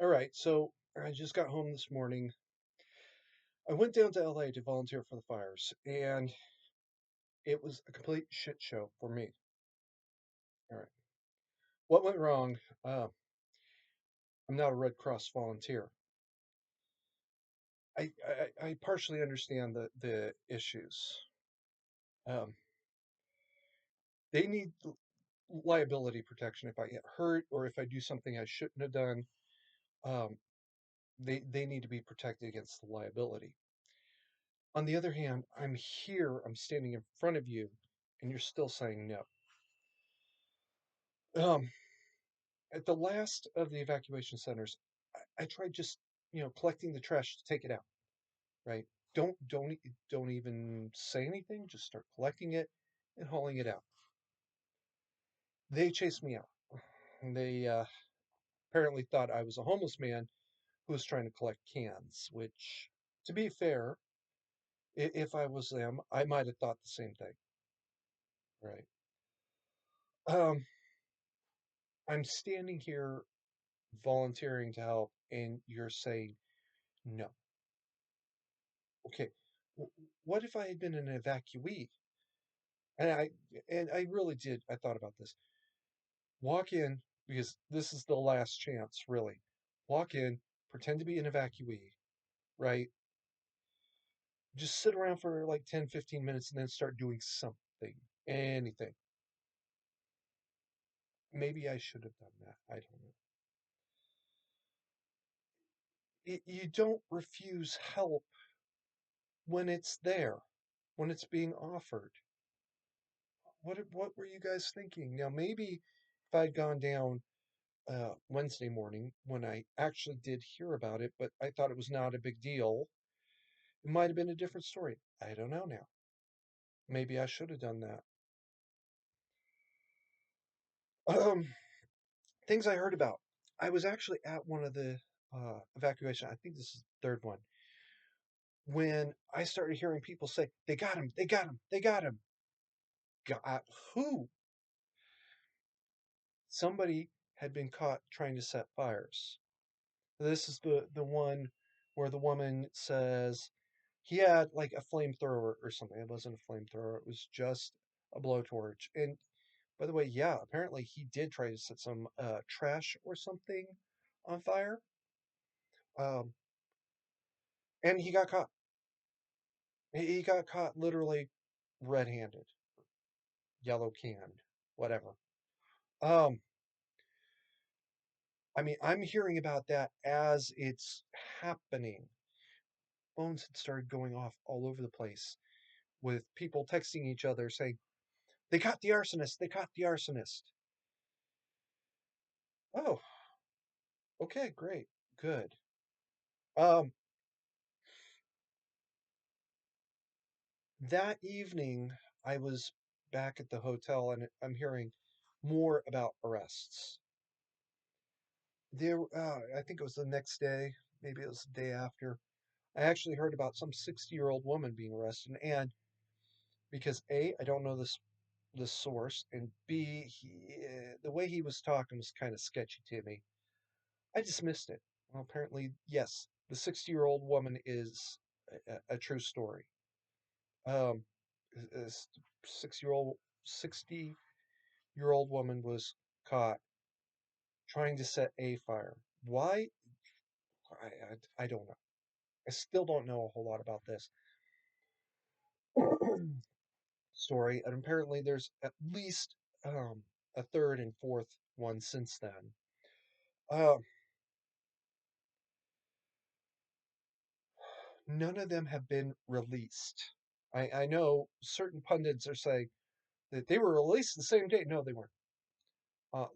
All right, so I just got home this morning. I went down to LA to volunteer for the fires, and it was a complete shit show for me. All right, what went wrong? Uh, I'm not a Red Cross volunteer. I partially understand the issues. Um, they need liability protection if I get hurt or if I do something I shouldn't have done. Um, they need to be protected against the liability. On the other hand, I'm here, I'm standing in front of you, and you're still saying no. Um, at the last of the evacuation centers, I tried just collecting the trash to take it out. Right? Don't even say anything. Just start collecting it and hauling it out. They chased me out. They apparently thought I was a homeless man who was trying to collect cans. Which, to be fair, if I was them, I might have thought the same thing. Right? Um, I'm standing here volunteering to help, and you're saying no. Okay, what if I had been an evacuee? And I really did. I thought about this. Walk in because this is the last chance, really. Walk in, pretend to be an evacuee, right? Just sit around for like 10, 15 minutes and then start doing something, anything. Maybe I should have done that. I don't know. You don't refuse help when it's there, when it's being offered. What were you guys thinking? Now, maybe if I'd gone down Wednesday morning when I actually did hear about it, but I thought it was not a big deal. It might have been a different story. I don't know now. Maybe I should have done that. Um, things I heard about. I was actually at one of the evacuation. I think this is the third one. When I started hearing people say, "They got him! They got him! They got him!" Got who? Somebody had been caught trying to set fires. This is the one where the woman says he had like a flamethrower or something. It wasn't a flamethrower. It was just a blowtorch. And by the way, yeah, apparently he did try to set some trash or something on fire. Um, and he got caught. He got caught literally red-handed, yellow canned, whatever. Um, I mean, I'm hearing about that as it's happening. Phones had started going off all over the place with people texting each other saying, "They caught the arsonist! They caught the arsonist!" Oh, okay, great, good. Um, that evening, I was back at the hotel and I'm hearing more about arrests. I think it was the next day, maybe it was the day after. I actually heard about some 60-year-old woman being arrested, and because A, I don't know the source, and B, the way he was talking was kind of sketchy to me. I dismissed it. Well, apparently, yes, the 60-year-old woman is a true story. Um, a 60-year-old woman was caught trying to set a fire. Why? I don't know. I still don't know a whole lot about this story, and apparently there's at least a third and fourth one since then. Uh, None of them have been released. I know certain pundits are saying that they were released the same day. No, they weren't.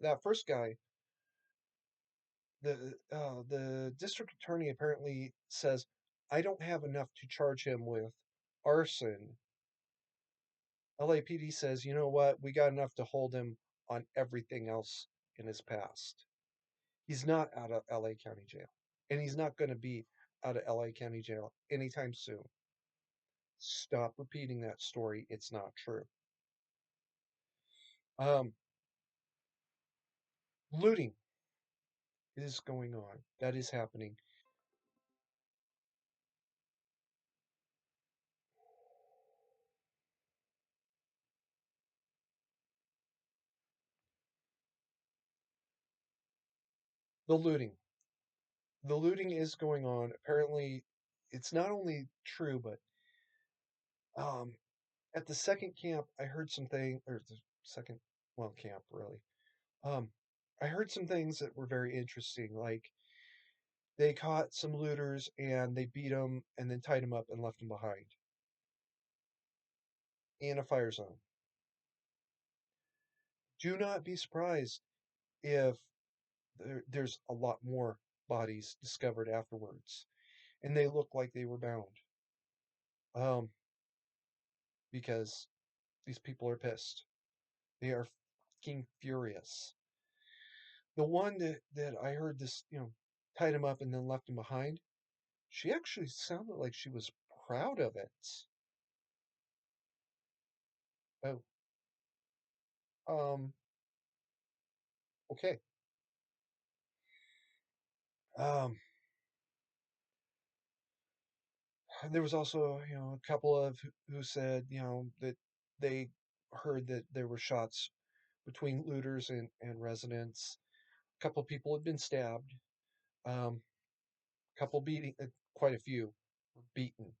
That first guy, the district attorney apparently says, I don't have enough to charge him with arson. LAPD says, you know what? We got enough to hold him on everything else in his past. He's not out of LA County Jail, and he's not going to be out of LA County Jail anytime soon. Stop repeating that story. It's not true. Um, Looting. is going on. That is happening. The looting. The looting is going on. Apparently, it's not only true, but um, at the second camp, I heard something, or the second, well, camp really. Um, I heard some things that were very interesting. Like they caught some looters and they beat them and then tied them up and left them behind in a fire zone. Do not be surprised if there's a lot more bodies discovered afterwards, and they look like they were bound. Um, because these people are pissed. They are fucking furious. The one that I heard this, tied him up and then left him behind, she actually sounded like she was proud of it. Oh, um, okay. Um, there was also, a couple of who said, that they heard that there were shots between looters and residents. A couple of people had been stabbed. Couple beating, quite a few were beaten.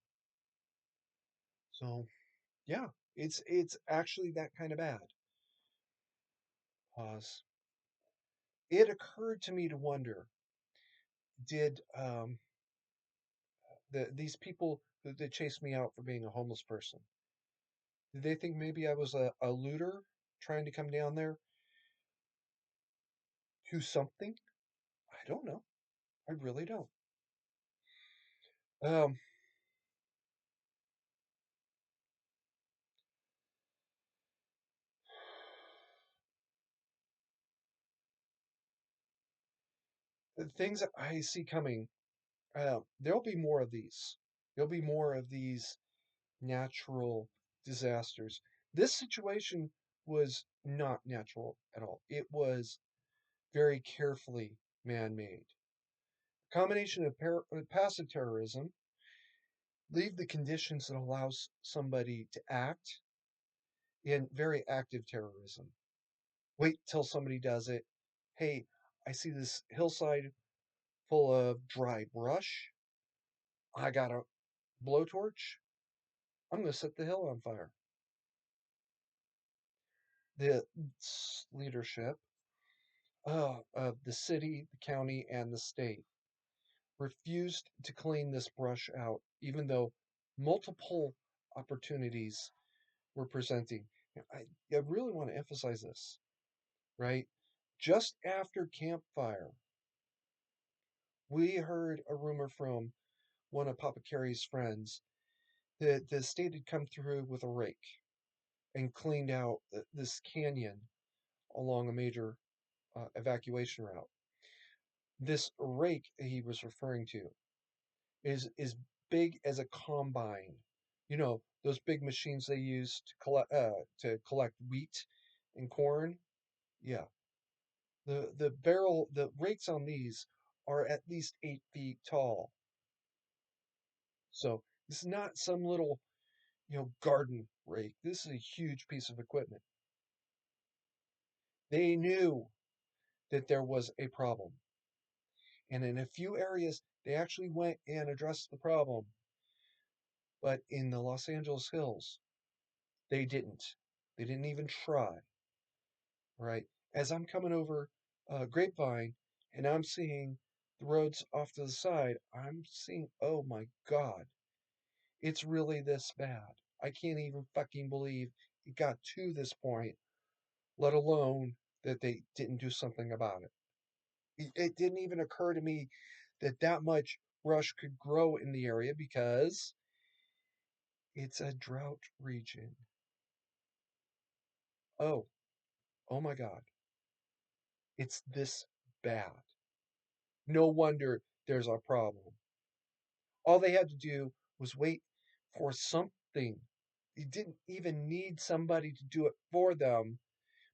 So yeah, it's actually that kind of bad. Pause. It occurred to me to wonder: did these people that chased me out for being a homeless person, did they think maybe I was a looter trying to come down there to something? I don't know. I really don't. Um, the things that I see coming, there'll be more of these. There'll be more of these natural disasters. This situation was not natural at all. It was very carefully man made. Combination of passive terrorism, leave the conditions that allows somebody to act, in very active terrorism. Wait till somebody does it. Hey, I see this hillside full of dry brush. I got a blowtorch. I'm going to set the hill on fire. The leadership of the city, the county, and the state refused to clean this brush out, even though multiple opportunities were presenting. I really want to emphasize this, right? Just after campfire, we heard a rumor from one of Papa Carey's friends that the state had come through with a rake and cleaned out this canyon along a major evacuation route. This rake he was referring to is big as a combine. You know those big machines they use to collect wheat and corn. Yeah, the rakes on these are at least 8 feet tall. So this is not some little garden rake. This is a huge piece of equipment. They knew that there was a problem, and in a few areas they actually went and addressed the problem. But in the Los Angeles hills, they didn't. They didn't even try. Right? As I'm coming over Grapevine and I'm seeing the roads off to the side, I'm seeing, oh my God, it's really this bad. I can't even fucking believe it got to this point, let alone that they didn't do something about it. It didn't even occur to me that that much brush could grow in the area because it's a drought region. Oh, oh my God, it's this bad. No wonder there's a problem. All they had to do was wait for something. You didn't even need somebody to do it for them,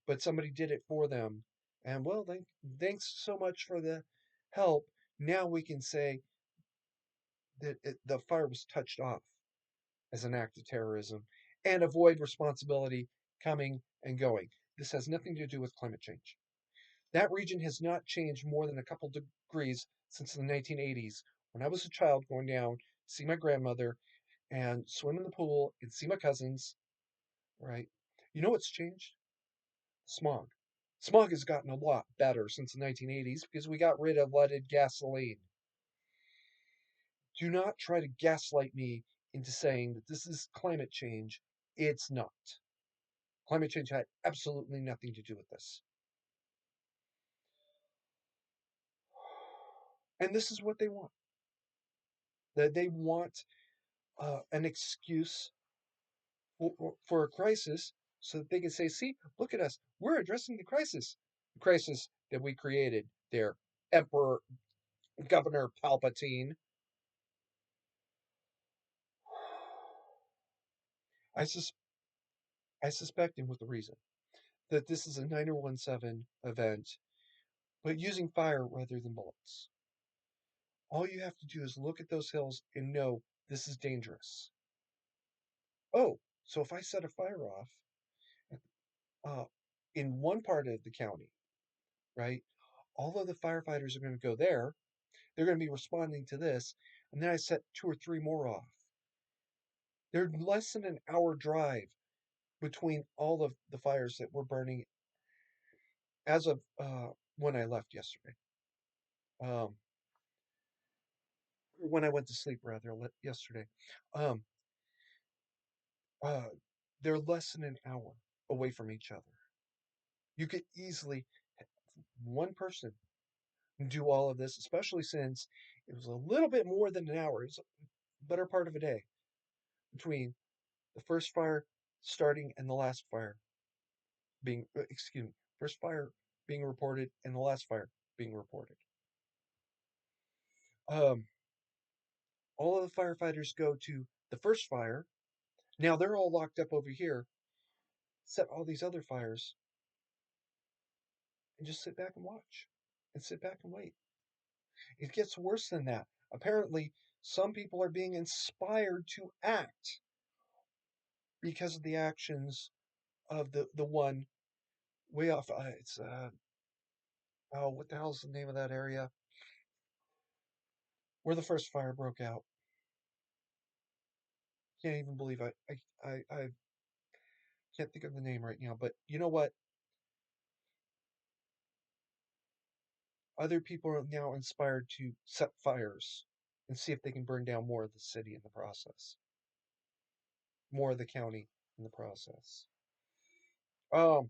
but somebody did it for them. And well, thanks so much for the help, now we can say that the fire was touched off as an act of terrorism and avoid responsibility coming and going. This has nothing to do with climate change. That region has not changed more than a couple degrees since the 1980s when I was a child going down to see my grandmother and swim in the pool and see my cousins, right? You know what's changed? Smog. Smog has gotten a lot better since the 1980s because we got rid of leaded gasoline. Do not try to gaslight me into saying that this is climate change. It's not. Climate change had absolutely nothing to do with this. And this is what they want. That they want an excuse for a crisis so that they can say, see, look at us. We're addressing the crisis that we created there. Emperor, Governor Palpatine. I, sus- I suspect, and with the reason, that this is a 9017 event, but using fire rather than bullets. All you have to do is look at those hills and know this is dangerous. Oh, so if I set a fire off uh, in one part of the county, right, all of the firefighters are going to go there. They're going to be responding to this. And then I set two or three more off. They're less than an hour drive between all of the fires that were burning as of when I left yesterday. Um, when I went to sleep, rather, yesterday. Um, uh, they're less than an hour away from each other. You could easily, one person, do all of this, especially since it was a little bit more than an hour. It's a better part of a day between the first fire starting and the last fire being, excuse me, first fire being reported and the last fire being reported. Um, all of the firefighters go to the first fire. Now they're all locked up over here, set all these other fires, and just sit back and watch and sit back and wait. It gets worse than that. Apparently, some people are being inspired to act because of the actions of the one way off. It's oh, what the hell's the name of that area where the first fire broke out? Can't even believe I can't think of the name right now. But you know what? Other people are now inspired to set fires and see if they can burn down more of the city in the process, more of the county in the process. Um,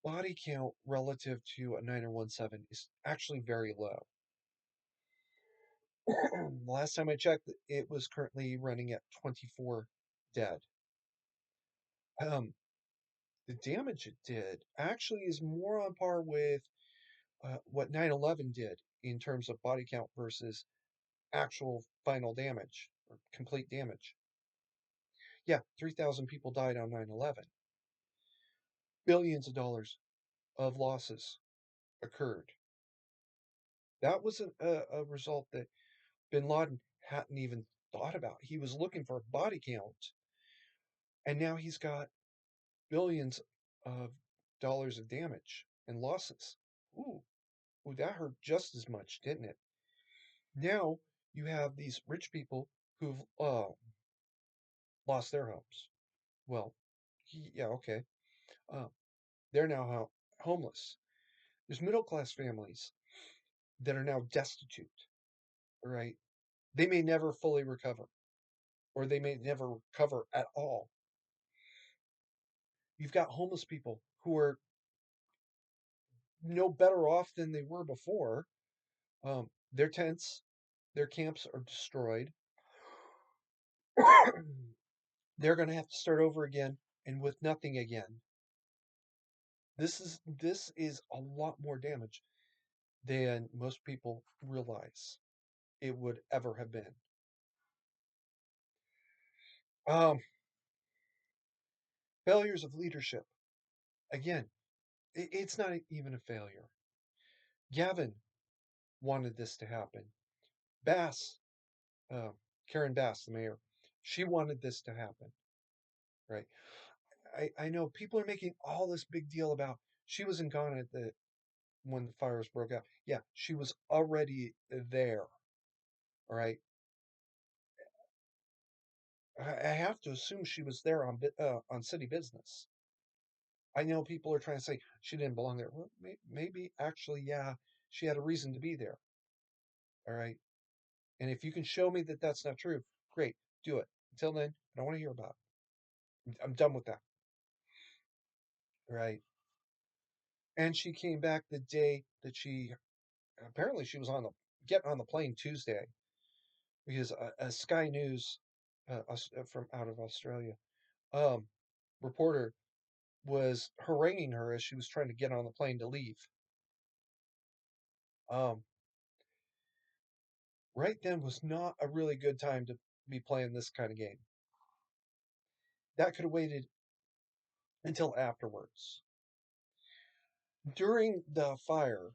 body count relative to a 9017 is actually very low. Last time I checked, it was currently running at 24 dead. Um, the damage it did actually is more on par with what 9/11 did in terms of body count versus actual final damage or complete damage. Yeah, 3,000 people died on 9/11. Billions of dollars of losses occurred. That was a result that bin Laden hadn't even thought about. He was looking for a body count, and now he's got billions of dollars of damage and losses. Ooh, ooh, that hurt just as much, didn't it? Now you have these rich people who've lost their homes. Well, yeah, okay. Uh, they're now homeless. There's middle class families that are now destitute, right? They may never fully recover, or they may never recover at all. You've got homeless people who are no better off than they were before. Their tents, their camps are destroyed. They're going to have to start over again and with nothing again. This is a lot more damage than most people realize it would ever have been. Um, failures of leadership. Again, it's not even a failure. Gavin wanted this to happen. Bass, uh, Karen Bass, the mayor, she wanted this to happen, right? I know people are making all this big deal about she was in Ghana at the when the fires broke out. Yeah, she was already there. All right, I have to assume she was there on city business. I know people are trying to say she didn't belong there. Well, maybe actually, yeah, she had a reason to be there. All right, and if you can show me that that's not true, great, do it. Until then, I don't want to hear about it. I'm done with that. Right. And she came back the day that she apparently she was on the getting on the plane Tuesday because a Sky News from out of Australia um, reporter was haranguing her as she was trying to get on the plane to leave. Um, right then was not a really good time to be playing this kind of game. That could have waited until afterwards. During the fire,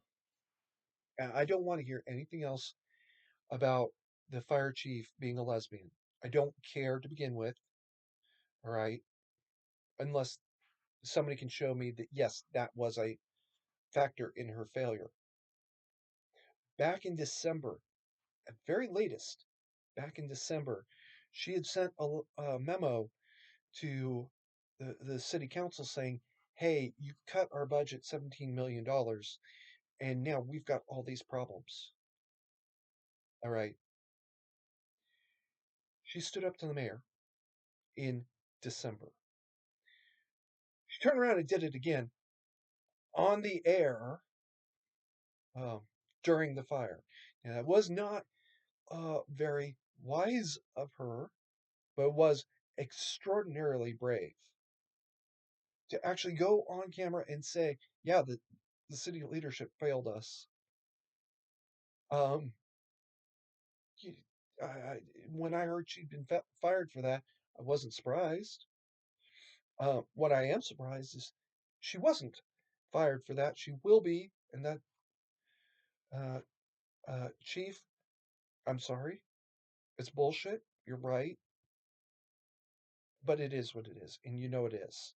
I don't want to hear anything else about the fire chief being a lesbian. I don't care to begin with, all right, unless somebody can show me that yes, that was a factor in her failure. Back in December, at very latest, back in December, she had sent a memo to the city council saying, hey, you cut our budget $17 million, and now we've got all these problems. All right. She stood up to the mayor in December. She turned around and did it again on the air um, during the fire. And that was not very wise of her, but it was extraordinarily brave to actually go on camera and say, yeah, the city leadership failed us. Um, I, when I heard she'd been fired for that, I wasn't surprised. What I am surprised is she wasn't fired for that. She will be, and that uh, chief, I'm sorry, it's bullshit. You're right, but it is what it is, and you know it is.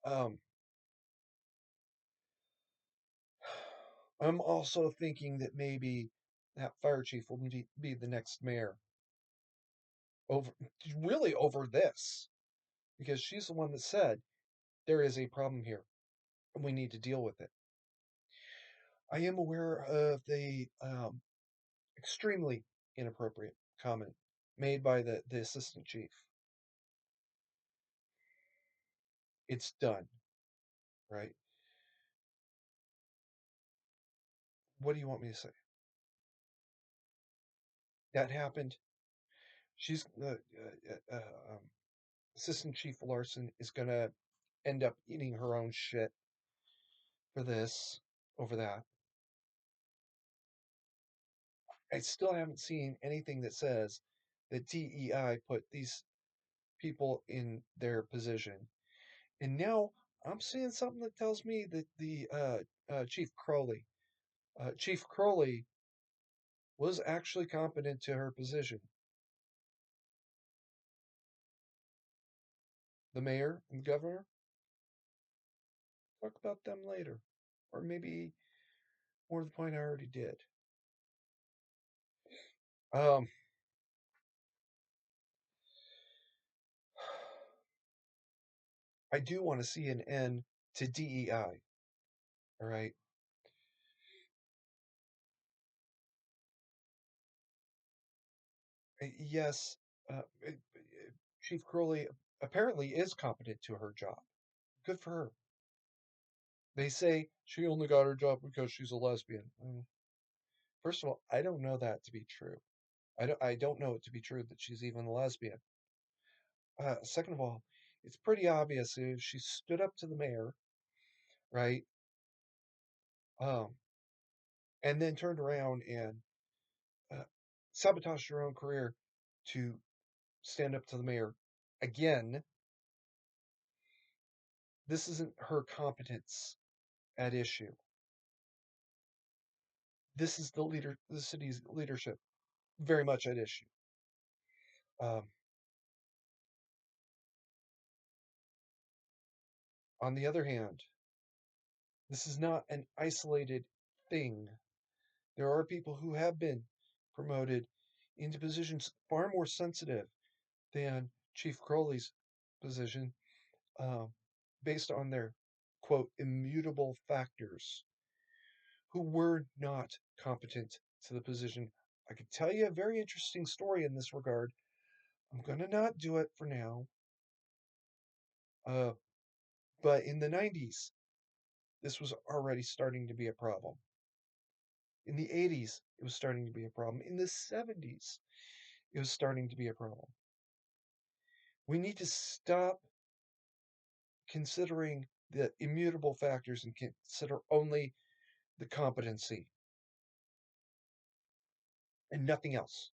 Um, I'm also thinking that maybe that fire chief will be the next mayor over really over this because she's the one that said there is a problem here and we need to deal with it. I am aware of the extremely inappropriate comment made by the assistant chief. It's done, right? What do you want me to say? That happened. She's assistant chief Larson is gonna end up eating her own shit for this over that. I still haven't seen anything that says that DEI put these people in their position. And now I'm seeing something that tells me that the Chief Crowley was actually competent to her position. The mayor and the governor, talk about them later. Or maybe more to the point I already did. Um, I do want to see an end to DEI. All right. Yes, Chief Crowley apparently is competent to her job. Good for her. They say she only got her job because she's a lesbian. First of all, I don't know that to be true. I don't know it to be true that she's even a lesbian. Second of all, it's pretty obvious if she stood up to the mayor, right, um, and then turned around and uh, sabotaged her own career to stand up to the mayor again. This isn't her competence at issue. this is the city's leadership very much at issue. Um, on the other hand, this is not an isolated thing. There are people who have been promoted into positions far more sensitive than Chief Crowley's position, um, based on their quote immutable factors, who were not competent to the position. I could tell you a very interesting story in this regard. I'm going to not do it for now. Uh, but in the 90s, this was already starting to be a problem. In the 80s, it was starting to be a problem. In the 70s, it was starting to be a problem. We need to stop considering the immutable factors and consider only the competency and nothing else.